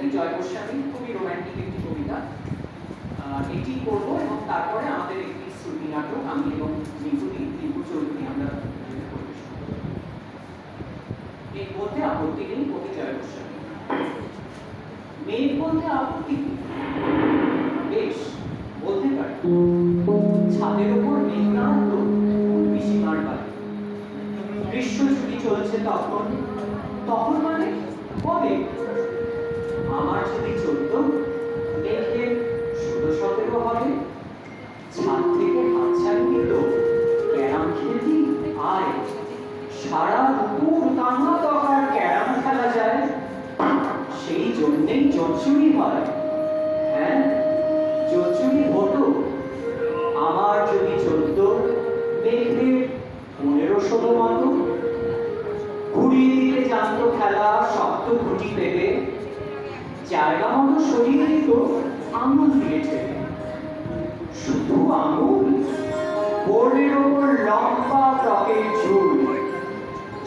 কবিতাটি জয় গোস্বামীর খুবই রোম্যান্টিক একটি কবিতা। এটি করব এবং তারপরে আমাদের একটি শ্রুতি নাটক আমি এবং রিঙ্কু চৌধুরী আমরা পরিবেশন করব। মেঘ বলতে আপত্তি নেই, কবি জয় গোস্বামী। মেঘ বলতে আপত্তি বেশ বলতে পারি, ছাদের ওপর মেঘ নামতো পিসিমার বাড়ি। গ্রীষ্ম ছুটি চলছে তখন, তখন মানে কবে? আমার যদি 14 মেঘে 16-17 হবে। ছাদ থেকে হাতছানি দিত, ক্যারাম খেলতি আয়, সারা দুপুর টানা তকার ক্যারাম খেলা যায়। সেই জন্যেই জোচ্চুরি হয়। হ্যাঁ, জোচ্চুরি হতো। আমার যদি 14, মেঘে 15-16 মতো। ঘুরিয়ে দিতে জানতো খেলা শক্ত খুঁটি পেতে, জায়গা মতো সরিয়ে দিত আঙুল দিয়ে ঠেলে। শুধু আঙুল, বোর্ডের ওপর লম্বা টকের ঝুল,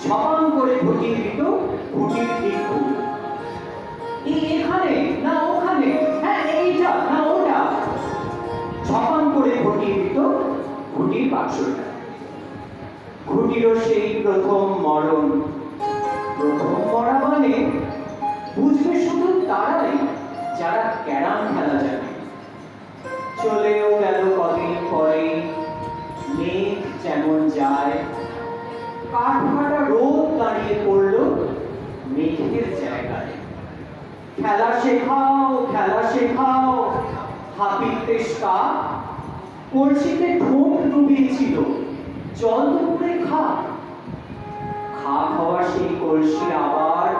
ঝপাং করে ঘটিয়ে দিত ঘুটির ঠিক ভুল। এখানে না ওখানে, হ্যাঁ এইটা না ওটা, ঝপাং করে ঘটিয়ে দিত ঘুটির বাক্সটা। ঘুটিরও সেই প্রথম মরণ। প্রথম মরা মানে বুঝবে শুধু তারাই যারা ক্যারাম খেলা জানে। চলেও গেল কদিন পরে, মেঘ যেমন যায়, কাঠ ফাটা রোদ দাঁড়িয়ে পড়ল মেঘের জায়গায়। খেলা শেখাও, খেলা শেখাও, হাপির তেষ্টা কলসিতে ঠোঁট ডুবিয়েছিল, জল দুপুরে খা। খা খাওয়া সেই কলসি আবার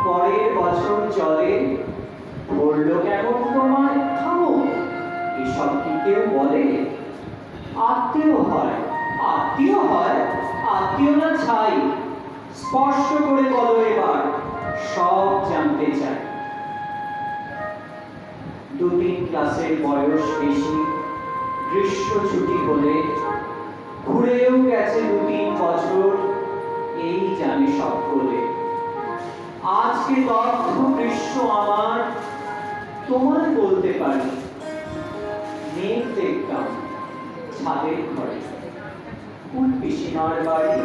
পরের বছর জলে পড়লো কেমন তোমার? থামো, এসব কি কেউ বলে? আত্মীয় হয়, আত্মীয় হয়, আত্মীয় না ছাই, স্পষ্ট করে বলো এবার, সব জানতে চাই। 2-3 ক্লাসের বয়স বেশি, গ্রীষ্ম ছুটি হলে ঘুরেও গেছে 2-3 বছর, এই জানে সকলে। আজকে দগ্ধ গ্রীষ্ম আমার, তোমায় বলতে পারি। মেঘ দেখতাম ছাদের ঘরে, কোন পিসিমার বাড়ি।